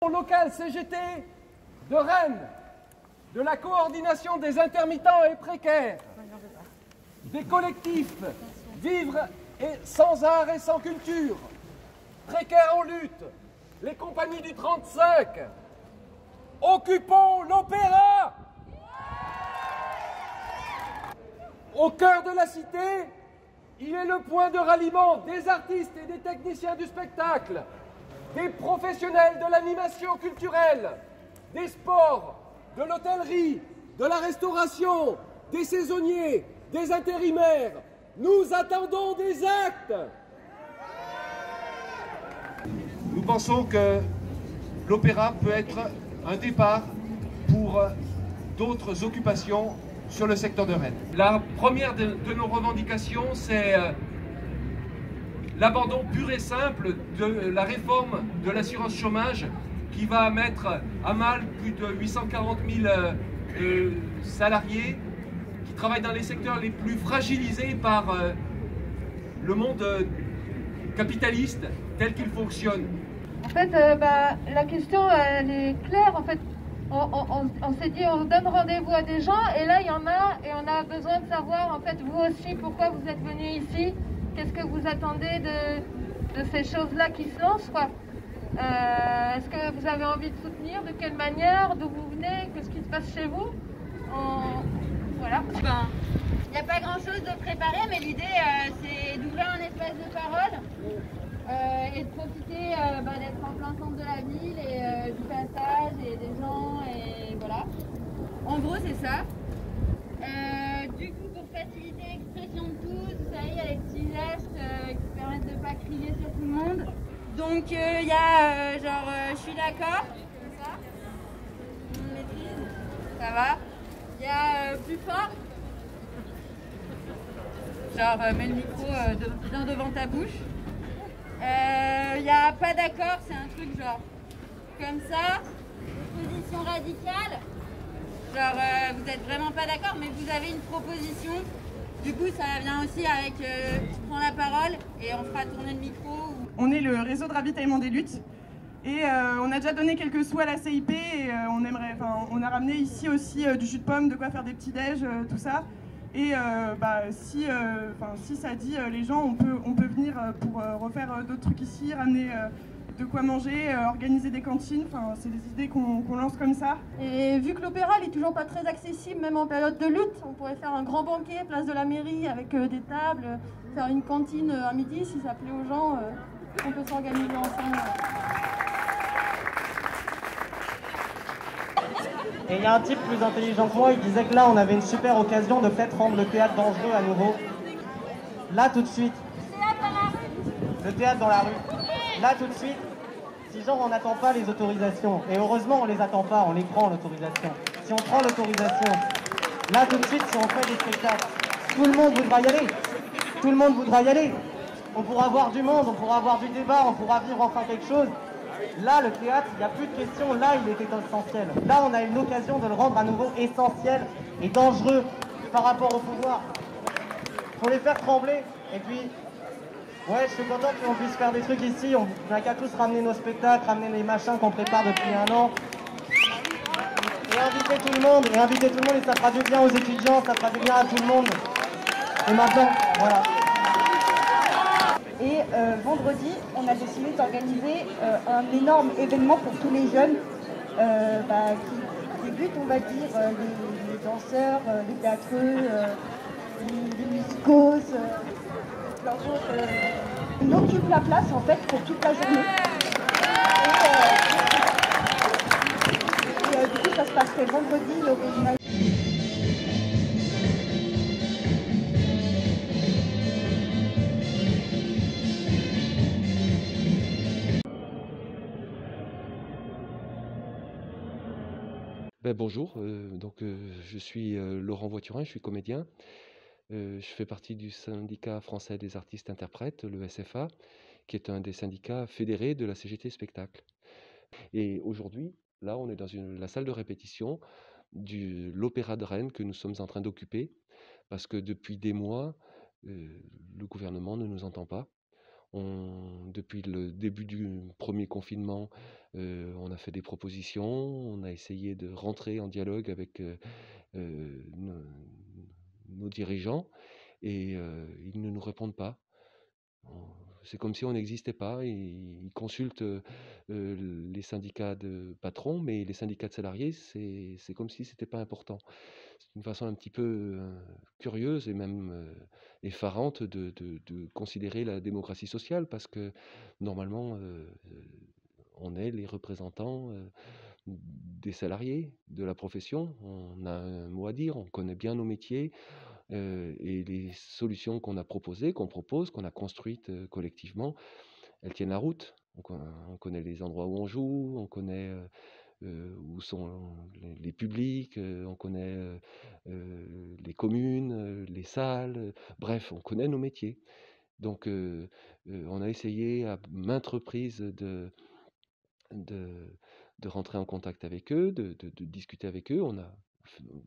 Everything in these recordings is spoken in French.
locale CGT de Rennes, de la coordination des intermittents et précaires, des collectifs Vivre et sans art et sans culture, précaires en lutte, les compagnies du 35, occupons l'Opéra. Au cœur de la cité, il est le point de ralliement des artistes et des techniciens du spectacle, des professionnels de l'animation culturelle, des sports, de l'hôtellerie, de la restauration, des saisonniers, des intérimaires. Nous attendons des actes. Nous pensons que l'opéra peut être un départ pour d'autres occupations sur le secteur de Rennes. La première de nos revendications, c'est l'abandon pur et simple de la réforme de l'assurance chômage qui va mettre à mal plus de 840 000 salariés qui travaillent dans les secteurs les plus fragilisés par le monde capitaliste tel qu'il fonctionne. En fait, la question elle est claire. En fait, on s'est dit on donne rendez-vous à des gens et là il y en a et on a besoin de savoir en fait vous aussi pourquoi vous êtes venus ici, qu'est-ce que vous attendez de ces choses-là qui se lancent quoi. Est-ce que vous avez envie de soutenir, de quelle manière, d'où vous venez, qu'est-ce qui se passe chez vous? Voilà. Il n'y a pas grand-chose de préparé, mais l'idée c'est d'ouvrir un espace de parole et de profiter d'être en plein centre de la ville et du passage et des gens et voilà. En gros c'est ça. Du coup pour faciliter l'expression de tous, vous savez il y a les petits gestes qui permettent de ne pas crier sur tout le monde. Donc il y a je suis d'accord, comme ça. On maîtrise, ça va. Il y a plus fort. Genre mets le micro bien devant ta bouche. Il n'y a pas d'accord, c'est un truc genre comme ça. Position radicale. Genre vous n'êtes vraiment pas d'accord mais vous avez une proposition. Du coup ça vient aussi avec tu prends la parole et on fera tourner le micro. On est le réseau de ravitaillement des luttes. Et on a déjà donné quelques sous à la CIP et on a ramené ici aussi du jus de pomme, de quoi faire des petits déj, tout ça. Et si ça dit les gens, on peut venir pour refaire d'autres trucs ici, ramener de quoi manger, organiser des cantines. Enfin, c'est des idées qu'on lance comme ça. Et vu que l'opéra n'est toujours pas très accessible, même en période de lutte, on pourrait faire un grand banquet place de la mairie avec des tables, faire une cantine à midi si ça plaît aux gens. On peut s'organiser ensemble. Et il y a un type plus intelligent que moi, il disait que là on avait une super occasion de peut-être rendre le théâtre dangereux à nouveau. Là tout de suite. Le théâtre dans la rue. Là tout de suite. Si genre on n'attend pas les autorisations, et heureusement on les attend pas, on les prend l'autorisation. Si on prend l'autorisation, là tout de suite si on fait des spectacles, tout le monde voudra y aller. Tout le monde voudra y aller. On pourra avoir du monde, on pourra avoir du débat, on pourra vivre enfin quelque chose. Là, le théâtre, il n'y a plus de question. Là, il était essentiel. Là, on a une occasion de le rendre à nouveau essentiel et dangereux par rapport au pouvoir. Faut les faire trembler. Et puis, ouais, je suis content qu'on puisse faire des trucs ici. On n'a qu'à tous ramener nos spectacles, ramener les machins qu'on prépare depuis un an. Et inviter tout le monde. Et ça fera du bien aux étudiants, ça fera du bien à tout le monde. Et maintenant, voilà. Et vendredi, on a décidé d'organiser un énorme événement pour tous les jeunes qui débutent, on va dire, les danseurs, les théâtreux, les musicos. On occupe la place en fait pour toute la journée. Et du coup, ça se passerait vendredi, l'original. Bonjour, je suis Laurent Voiturin, je suis comédien. Je fais partie du syndicat français des artistes interprètes, le SFA, qui est un des syndicats fédérés de la CGT Spectacle. Et aujourd'hui, là, on est dans la salle de répétition de l'Opéra de Rennes que nous sommes en train d'occuper, parce que depuis des mois, le gouvernement ne nous entend pas. Depuis le début du premier confinement, on a fait des propositions, on a essayé de rentrer en dialogue avec nos dirigeants et ils ne nous répondent pas. C'est comme si on n'existait pas. Ils consultent les syndicats de patrons, mais les syndicats de salariés, c'est comme si c'était pas important. C'est une façon un petit peu curieuse et même effarante de considérer la démocratie sociale, parce que normalement, on est les représentants des salariés, de la profession. On a un mot à dire, on connaît bien nos métiers, et les solutions qu'on a proposées, qu'on propose, qu'on a construites collectivement, elles tiennent la route. On connaît les endroits où on joue, on connaît où sont les publics, on connaît les communes, les salles, bref, on connaît nos métiers. Donc on a essayé à maintes reprises de, de rentrer en contact avec eux, de discuter avec eux. On a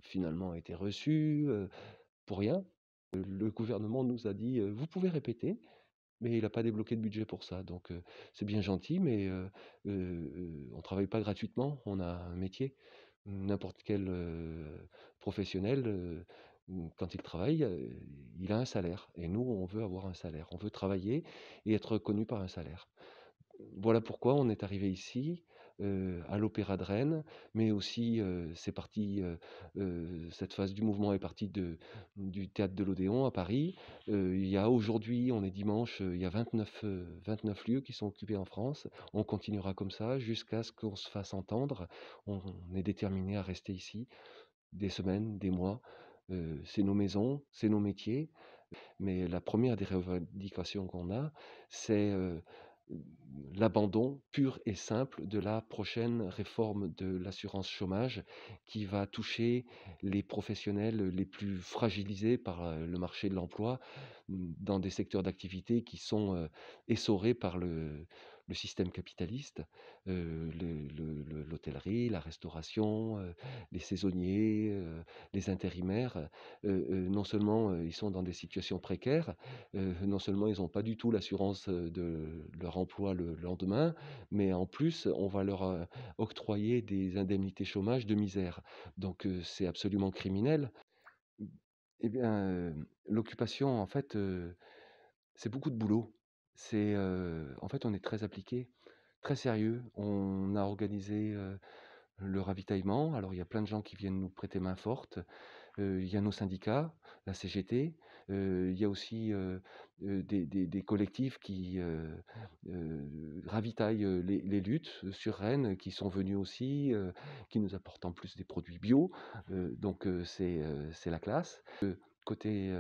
finalement été reçus pour rien. Le gouvernement nous a dit vous pouvez répéter, mais il n'a pas débloqué de budget pour ça. Donc c'est bien gentil, mais on ne travaille pas gratuitement, on a un métier. N'importe quel professionnel, quand il travaille, il a un salaire. Et nous, on veut avoir un salaire. On veut travailler et être reconnu par un salaire. Voilà pourquoi on est arrivé ici, à l'Opéra de Rennes, mais aussi c'est parti, cette phase du mouvement est partie du théâtre de l'Odéon à Paris. Il y a aujourd'hui, on est dimanche, il y a 29 lieux qui sont occupés en France. On continuera comme ça jusqu'à ce qu'on se fasse entendre. On est déterminé à rester ici des semaines, des mois. C'est nos maisons, c'est nos métiers. Mais la première des revendications qu'on a, c'est l'abandon pur et simple de la prochaine réforme de l'assurance chômage qui va toucher les professionnels les plus fragilisés par le marché de l'emploi dans des secteurs d'activité qui sont essorés par le système capitaliste, l'hôtellerie, la restauration, les saisonniers, les intérimaires. Non seulement ils sont dans des situations précaires, non seulement ils n'ont pas du tout l'assurance de leur emploi le lendemain, mais en plus on va leur octroyer des indemnités chômage de misère. Donc c'est absolument criminel. Eh bien, l'occupation, en fait, c'est beaucoup de boulot. En fait, on est très appliqué, très sérieux. On a organisé le ravitaillement. Alors, il y a plein de gens qui viennent nous prêter main forte. Il y a nos syndicats, la CGT. Il y a aussi des collectifs qui ravitaillent les luttes sur Rennes, qui sont venus aussi, qui nous apportent en plus des produits bio. Donc, c'est la classe. Côté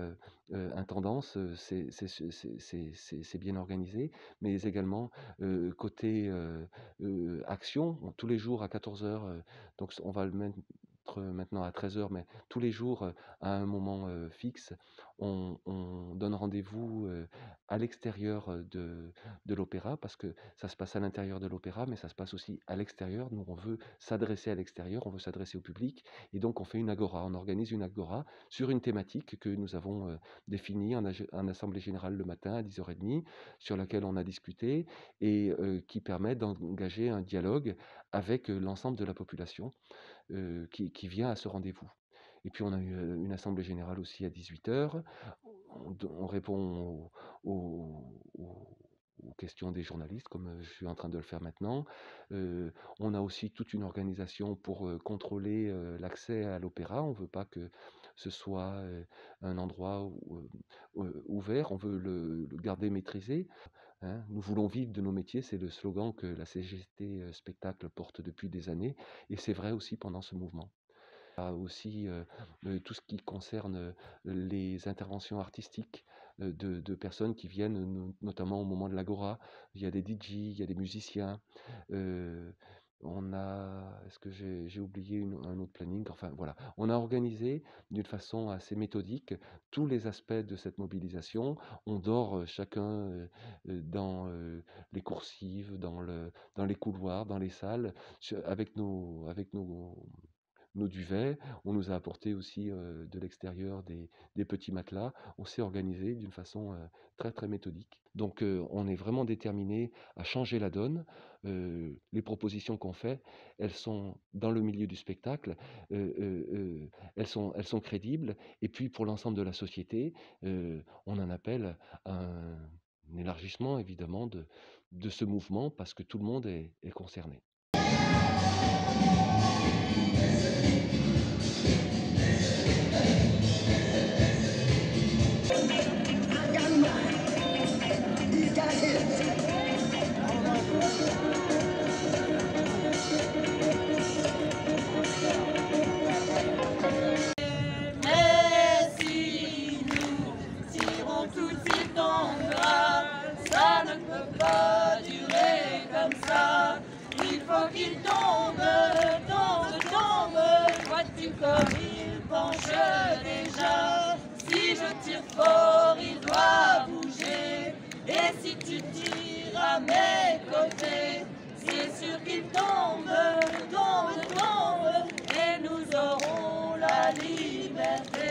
intendance, c'est bien organisé, mais également côté action, tous les jours à 14 heures, donc on va le mettre maintenant à 13 heures, mais tous les jours à un moment fixe, on donne rendez-vous à l'extérieur de l'opéra, parce que ça se passe à l'intérieur de l'opéra, mais ça se passe aussi à l'extérieur. Nous, on veut s'adresser à l'extérieur, on veut s'adresser au public, et donc on fait une agora, on organise une agora sur une thématique que nous avons définie en assemblée générale le matin à 10h30, sur laquelle on a discuté et qui permet d'engager un dialogue avec l'ensemble de la population qui vient à ce rendez-vous. Et puis on a eu une assemblée générale aussi à 18h. On répond aux questions des journalistes, comme je suis en train de le faire maintenant. On a aussi toute une organisation pour contrôler l'accès à l'opéra. On ne veut pas que ce soit un endroit ouvert, on veut le garder maîtrisé. Hein. Nous voulons vivre de nos métiers, c'est le slogan que la CGT Spectacle porte depuis des années, et c'est vrai aussi pendant ce mouvement. Il y a aussi tout ce qui concerne les interventions artistiques de personnes qui viennent, notamment au moment de l'Agora. Il y a des DJ, il y a des musiciens. Est-ce que j'ai oublié un autre planning? Enfin voilà, on a organisé d'une façon assez méthodique tous les aspects de cette mobilisation. On dort chacun dans les coursives, dans les couloirs, dans les salles, avec nos nos duvets, on nous a apporté aussi de l'extérieur des petits matelas. On s'est organisé d'une façon très très méthodique. Donc on est vraiment déterminé à changer la donne. Les propositions qu'on fait, elles sont dans le milieu du spectacle, elles sont crédibles. Et puis pour l'ensemble de la société, on en appelle à un élargissement évidemment de ce mouvement parce que tout le monde est concerné. Il tombe, vois-tu comme il penche déjà. Si je tire fort, il doit bouger. Et si tu tires à mes côtés, c'est sûr qu'il tombe, et nous aurons la liberté.